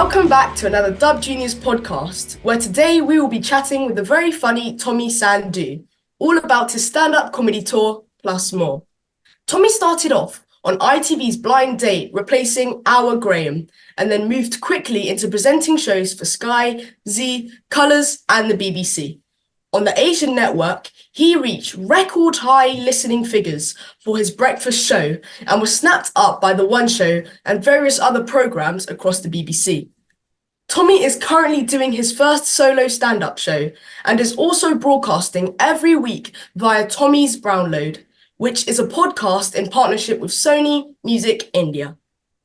Welcome back to another Dub Juniors podcast, where today we will be chatting with the very funny Tommy Sandhu, all about his stand-up comedy tour, plus more. Tommy started off on ITV's Blind Date, replacing Our Graham, and then moved quickly into presenting shows for Sky, Z, Colours, and the BBC. On the Asian network, he reached record-high listening figures for his breakfast show and was snapped up by The One Show and various other programmes across the BBC. Tommy is currently doing his first solo stand-up show and is also broadcasting every week via Tommy's Brownload, which is a podcast in partnership with Sony Music India.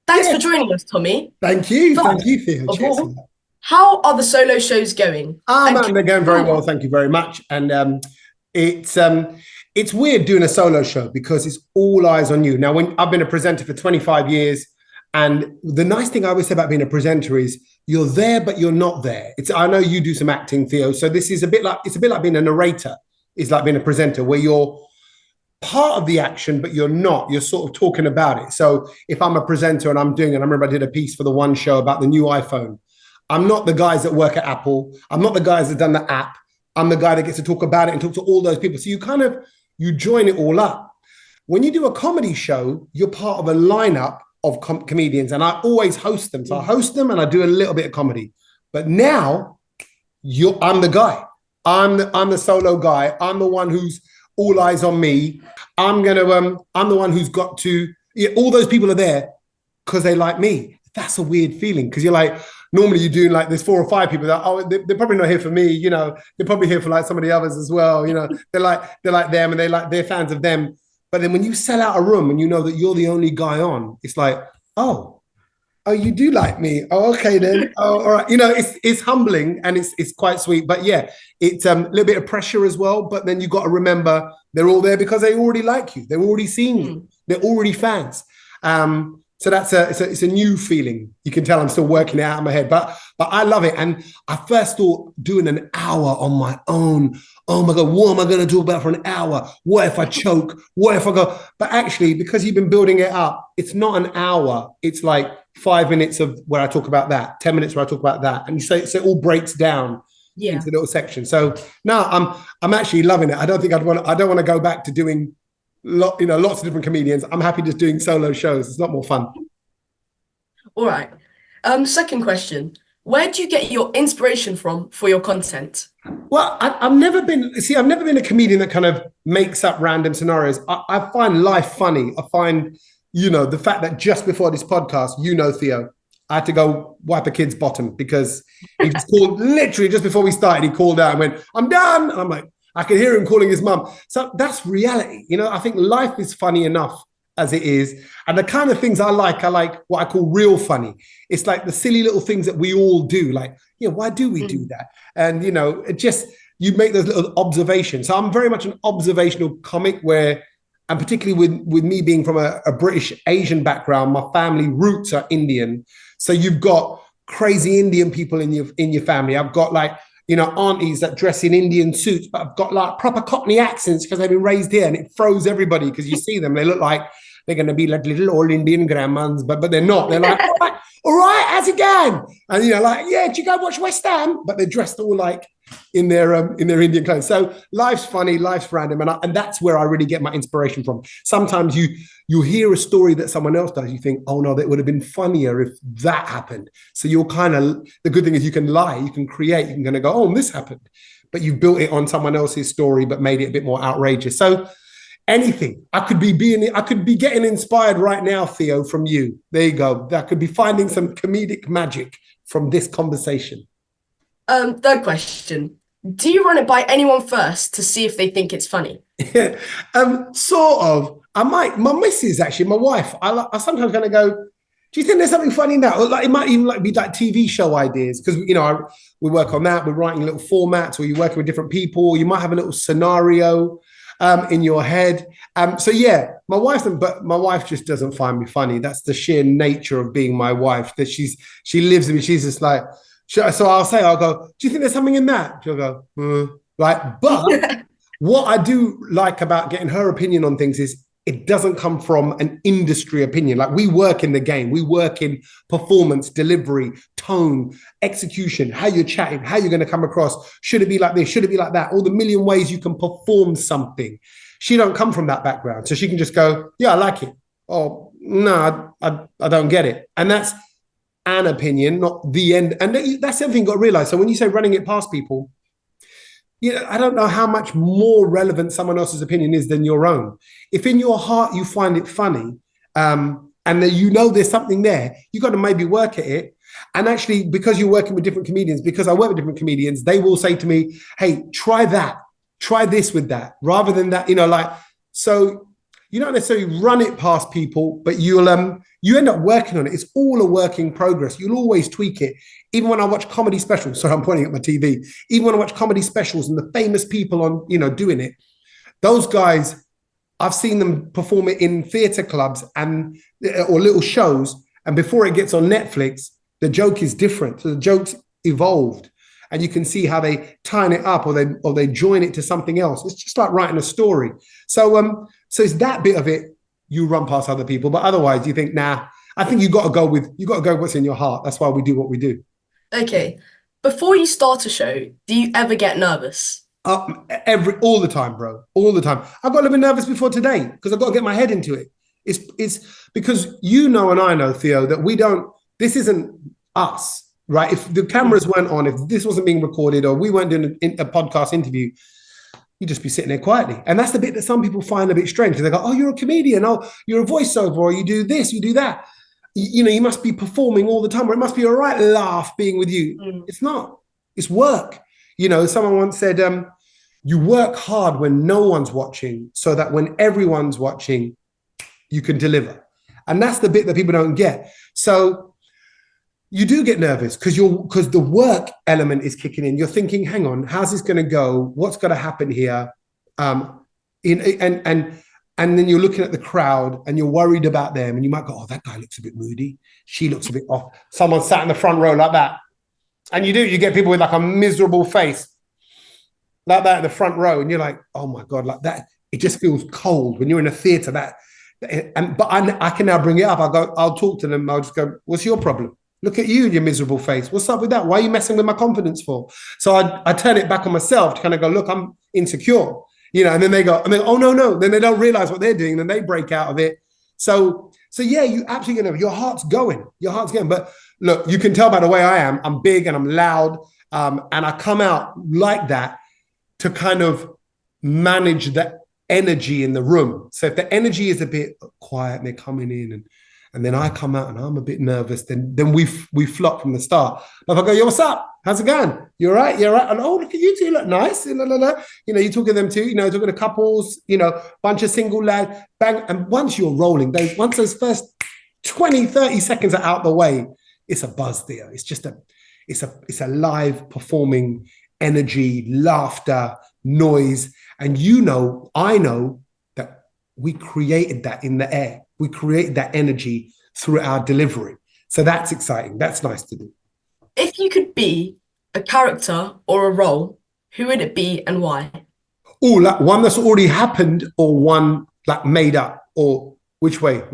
Thanks for joining us, Tommy. Thank you. Thank you, Theo. How are the solo shows going? They're going very well. Thank you very much. And it's weird doing a solo show because it's all eyes on you. Now, when I've been a presenter for 25 years, and the nice thing I always say about being a presenter is you're there, but you're not there. I know you do some acting, Theo. So this is a bit like being a narrator. It's like being a presenter where you're part of the action, but you're not. You're sort of talking about it. So if I'm a presenter and I'm doing it, I remember I did a piece for The One Show about the new iPhone. I'm not the guys that work at Apple. I'm not the guys that done the app. I'm the guy that gets to talk about it and talk to all those people. So you join it all up. When you do a comedy show, you're part of a lineup of comedians, and I always host them. So I host them and I do a little bit of comedy. But now I'm the guy. I'm the solo guy. I'm the one who's all eyes on me. I'm the one who's got to. All those people are there because they like me. That's a weird feeling because you're like. Normally you're doing like there's 4 or 5 people that, they're probably not here for me, they're probably here for like some of the others as well, they're like them and they're fans of them. But then when you sell out a room and you know that you're the only guy on, it's like, oh, you do like me. Oh, okay then. Oh, all right. It's humbling and it's quite sweet. But yeah, it's a little bit of pressure as well. But then you got to remember they're all there because they already like you. They're already seeing you. They're already fans. So it's a new feeling. You can tell I'm still working it out in my head, but I love it. And I first thought doing an hour on my own. Oh my God, what am I going to do about for an hour? What if I choke? What if I go? But actually, because you've been building it up, it's not an hour. It's like 5 minutes of where I talk about that, 10 minutes where I talk about that, and so it all breaks down into little sections. So now I'm actually loving it. I don't want to go back to doing. Lots of different comedians. I'm happy just doing solo shows. It's not more fun. All right. Second question. Where do you get your inspiration from for your content? Well, I've never been a comedian that kind of makes up random scenarios. I find life funny. I find, the fact that just before this podcast, Theo, I had to go wipe a kid's bottom because he just called, literally just before we started, he called out and went, "I'm done." And I'm like, I could hear him calling his mum. So that's reality. I think life is funny enough as it is. And the kind of things I like what I call real funny. It's like the silly little things that we all do. Like, why do we do that? And, it just, you make those little observations. So I'm very much an observational comic and particularly with me being from a British Asian background, my family roots are Indian. So you've got crazy Indian people in your family. I've got aunties that dress in Indian suits, but I've got like proper Cockney accents because they've been raised here, and it throws everybody because you see them, they look like they're going to be like little old Indian grandmas, but they're not. They're like, all right, how's it going? And yeah, do you go watch West Ham? But they're dressed all like in their Indian clothes. So life's funny, life's random, and that's where I really get my inspiration from. Sometimes you hear a story that someone else does, you think, oh no, that would have been funnier if that happened. So you're the good thing is you can lie, you can create, you can kind of go, oh, this happened, but you've built it on someone else's story, but made it a bit more outrageous. So anything, I could be getting inspired right now, Theo, from you. There you go. I could be finding some comedic magic from this conversation. Third question. Do you run it by anyone first to see if they think it's funny? Sort of. My missus, actually, my wife, I sometimes kind of go, do you think there's something funny in that? Or it might even be like TV show ideas, because, we work on that. We're writing little formats, or you're working with different people. You might have a little scenario in your head. So yeah, my wife just doesn't find me funny. That's the sheer nature of being my wife, that she lives with me. She's just like, so I'll go, do you think there's something in that? She'll go, but what I do like about getting her opinion on things is it doesn't come from an industry opinion. Like, we work in the game. We work in performance, delivery, tone, execution, how you're chatting, how you're going to come across. Should it be like this? Should it be like that? All the million ways you can perform something. She don't come from that background. So she can just go, yeah, I like it. Oh, no, I don't get it. And that's an opinion, not the end. And that's the other thing you've got to realize. So when you say running it past people, I don't know how much more relevant someone else's opinion is than your own. If in your heart you find it funny, and that you know there's something there, you got to maybe work at it. And actually, because you're working with different comedians, because I work with different comedians, they will say to me, hey, try that, try this with that, rather than that, so you don't necessarily run it past people, but you end up working on it. It's all a work in progress. You'll always tweak it. Even when I watch comedy specials, sorry, I'm pointing at my TV. Even when I watch comedy specials and the famous people on, doing it, those guys, I've seen them perform it in theatre clubs or little shows. And before it gets on Netflix, the joke is different. So the joke's evolved. And you can see how they tie it up or they join it to something else. It's just like writing a story. So it's that bit of it you run past other people, but otherwise you think, nah. I think you got to go with what's in your heart. That's why we do what we do. Okay. Before you start a show, do you ever get nervous? All the time, bro. All the time. I got a little bit nervous before today because I've got to get my head into it. It's because and I know, Theo, that this isn't us, right? If the cameras weren't on, if this wasn't being recorded or we weren't doing a podcast interview, you'd just be sitting there quietly. And that's the bit that some people find a bit strange because they go, oh, you're a comedian. Oh, you're a voiceover, or you do this, you do that. You must be performing all the time, or it must be a right laugh being with you. It's not. It's work. Someone once said, you work hard when no one's watching so that when everyone's watching, you can deliver. And that's the bit that people don't get. So you do get nervous because the work element is kicking in. You're thinking, hang on, how's this going to go? What's going to happen here? And then you're looking at the crowd and you're worried about them. And you might go, oh, that guy looks a bit moody. She looks a bit off. Someone sat in the front row like that. And you get people with like a miserable face like that in the front row. And you're like, oh my God, like that. It just feels cold when you're in a theater. But I can now bring it up. I'll talk to them. I'll just go, what's your problem? Look at you, your miserable face. What's up with that? Why are you messing with my confidence for? So I turn it back on myself to kind of go, look, I'm insecure. And then they go, oh, no. Then they don't realize what they're doing. Then they break out of it. So yeah, you absolutely know your heart's going. But look, you can tell by the way I am. I'm big and I'm loud. And I come out like that to kind of manage the energy in the room. So if the energy is a bit quiet and they're coming in and then I come out and I'm a bit nervous, then we flop from the start. But if I go, yo, what's up? How's it going? You all right? You're right. And oh, look at you two, you look nice. You're talking to them too, talking to couples, bunch of single lads, bang. And once you're rolling, once those first 20, 30 seconds are out the way, it's a buzz there. It's just it's a live performing energy, laughter, noise. And I know that we created that in the air. We create that energy through our delivery. So that's exciting. That's nice to do. If you could be a character or a role, who would it be and why? Oh, like one that's already happened or one like made up, or which way?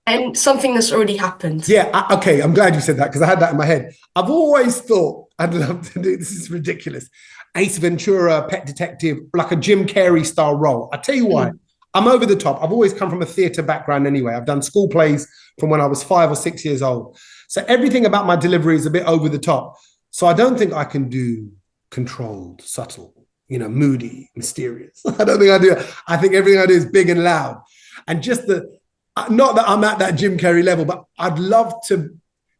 And something that's already happened. Yeah, okay. I'm glad you said that because I had that in my head. I've always thought I'd love to do, this is ridiculous, Ace Ventura, Pet Detective, like a Jim Carrey style role. I tell you why. I'm over the top. I've always come from a theatre background anyway. I've done school plays from when I was 5 or 6 years old. So everything about my delivery is a bit over the top. So I don't think I can do controlled, subtle, moody, mysterious. I don't think I do. I think everything I do is big and loud. And just not that I'm at that Jim Carrey level, but I'd love to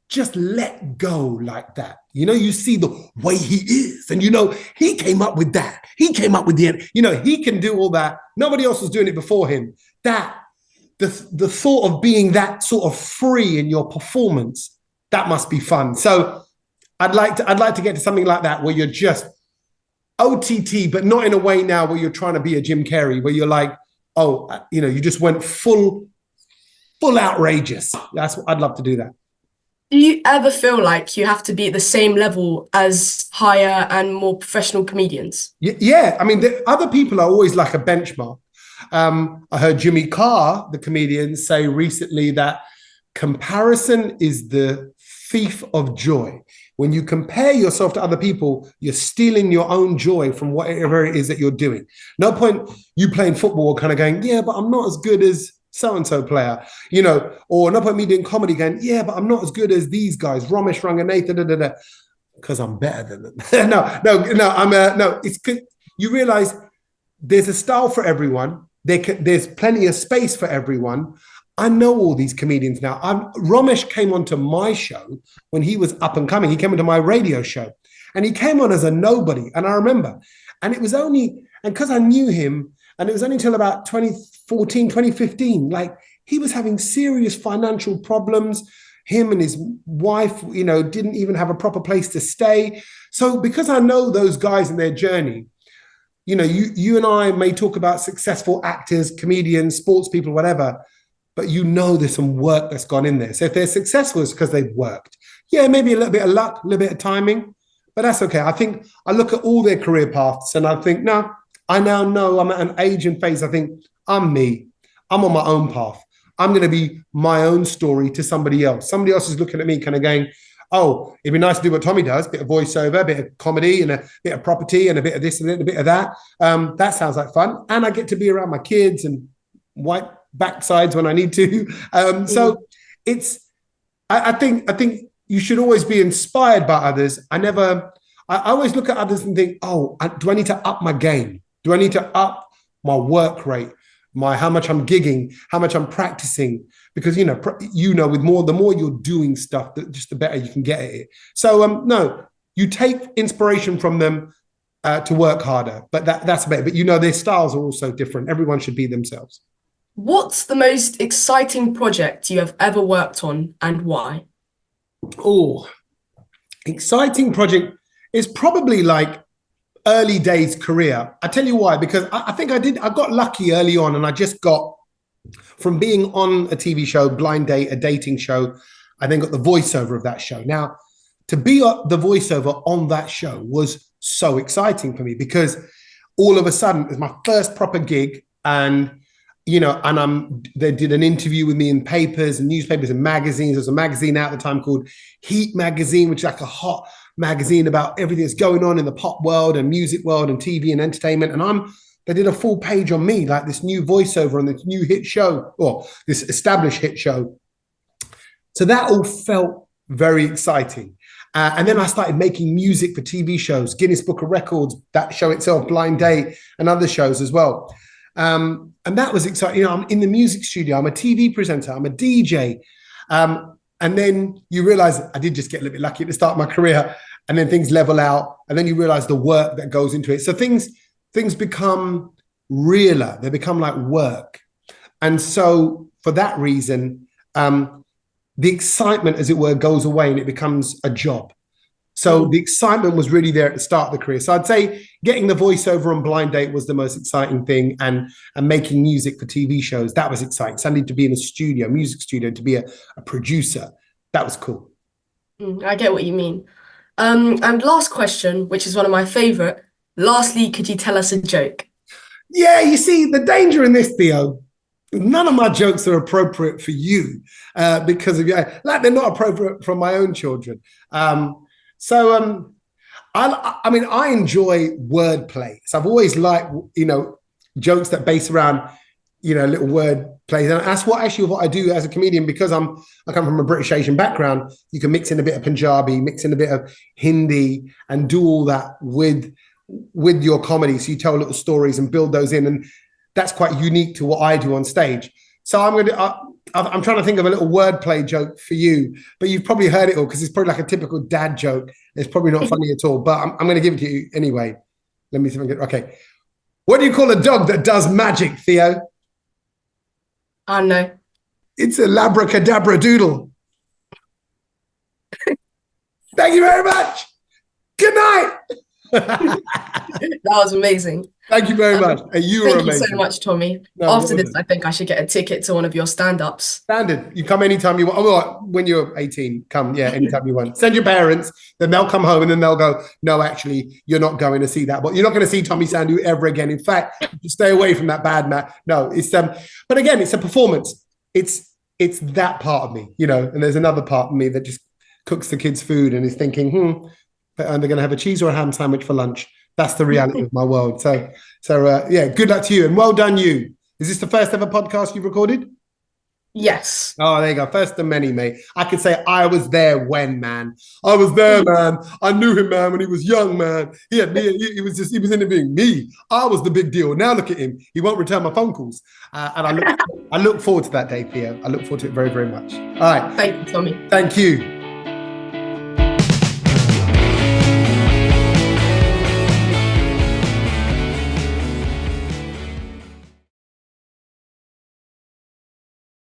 just let go like that. You see the way he is and he came up with that. He came up with he can do all that. Nobody else was doing it before him. That the thought of being that sort of free in your performance, that must be fun. So I'd like to get to something like that where you're just OTT, but not in a way now where you're trying to be a Jim Carrey, where you're like, you just went full outrageous. I'd love to do that. Do you ever feel like you have to be at the same level as higher and more professional comedians? Yeah. I mean, the other people are always like a benchmark. I heard Jimmy Carr, the comedian, say recently that comparison is the thief of joy. When you compare yourself to other people, you're stealing your own joy from whatever it is that you're doing. No point you playing football kind of going, yeah, but I'm not as good as so-and-so player, or no point me doing comedy going, yeah, but I'm not as good as these guys, Ramesh Ranganathan, because I'm better than them. No, it's good. You realize there's a style for everyone. There's plenty of space for everyone. I know all these comedians now. Ramesh came onto my show when he was up and coming. He came onto my radio show and he came on as a nobody. And I remember, and it was only, and because I knew him, and it was only until about 2014, 2015, like he was having serious financial problems. Him and his wife, didn't even have a proper place to stay. So because I know those guys and their journey, you and I may talk about successful actors, comedians, sports people, whatever, but there's some work that's gone in there. So if they're successful, it's because they've worked. Yeah, maybe a little bit of luck, a little bit of timing, but that's okay. I think I look at all their career paths and I think, no, I now know I'm at an age and phase. I think I'm me. I'm on my own path. I'm going to be my own story to somebody else. Somebody else is looking at me kind of going, oh, it'd be nice to do what Tommy does, a bit of voiceover, a bit of comedy and a bit of property and a bit of this and a bit of that. That sounds like fun. And I get to be around my kids and wipe backsides when I need to. So I think you should always be inspired by others. I always look at others and think, do I need to up my game? Do I need to up my work rate? How much I'm gigging, how much I'm practicing, because with the more you're doing stuff, just the better you can get at it. So no, you take inspiration from them to work harder, but that's better. But their styles are also different. Everyone should be themselves. What's the most exciting project you have ever worked on and why? Oh, exciting project is probably like early days career. I tell you why, because I think I got lucky early on, and I just got from being on a TV show, Blind Date, a dating show, I then got the voiceover of that show. Now, to be the voiceover on that show was so exciting for me because all of a sudden it was my first proper gig, and they did an interview with me in papers and newspapers and magazines. There was a magazine out at the time called Heat Magazine, which is like a hot magazine about everything that's going on in the pop world and music world and TV and entertainment. And they did a full page on me, like this new voiceover on this new hit show, or this established hit show. So that all felt very exciting. And then I started making music for TV shows, Guinness Book of Records, that show itself, Blind Date, and other shows as well. And that was exciting. I'm in the music studio. I'm a TV presenter. I'm a DJ. And then you realize I did just get a little bit lucky at the start of my career, and then things level out, and then you realize the work that goes into it. So things become realer. They become like work. And so for that reason, the excitement, as it were, goes away and it becomes a job. So the excitement was really there at the start of the career. So I'd say getting the voiceover on Blind Date was the most exciting thing, and making music for TV shows, that was exciting. Suddenly to be in a music studio, to be a producer, that was cool. I get what you mean. And last question, which is one of my favorite. Lastly, could you tell us a joke? Yeah, you see, the danger in this, Theo, none of my jokes are appropriate for you because of like they're not appropriate for my own children. I enjoy wordplay. So I've always liked, jokes that base around, little word plays. And that's what I do as a comedian, because I come from a British Asian background. You can mix in a bit of Punjabi, mix in a bit of Hindi, and do all that with your comedy. So you tell little stories and build those in. And that's quite unique to what I do on stage. So I'm trying to think of a little wordplay joke for you, but you've probably heard it all because it's probably like a typical dad joke. It's probably not funny at all, but I'm going to give it to you anyway. Let me see if I can get, okay. What do you call a dog that does magic, Theo? I don't know. It's a labracadabra doodle. Thank you very much. Good night. That was amazing. Thank you very much. And you were Thank you so amazing. much, Tommy. No, After well this, done. I think I should get a ticket to one of your stand-ups. Standard. You come anytime you want. Oh, well, when you're 18, come, yeah, anytime you want. Send your parents, then they'll come home and then they'll go, no, actually, you're not going to see that. But you're not going to see Tommy Sandhu ever again. In fact, you stay away from that bad man. No, it's but again, it's a performance. It's that part of me, and there's another part of me that just cooks the kids' food and is thinking, are they going to have a cheese or a ham sandwich for lunch? That's the reality of my world. So yeah, good luck to you and well done you. Is this the first ever podcast you've recorded? Yes. Oh, there you go. First of many, mate. I could say I was there when, man. I was there, man. I knew him, man, when he was young, man. He had me. He was interviewing me. I was the big deal. Now look at him. He won't return my phone calls. And I look forward to that day, Theo. I look forward to it very, very much. All right. Thank you, Tommy. Thank you.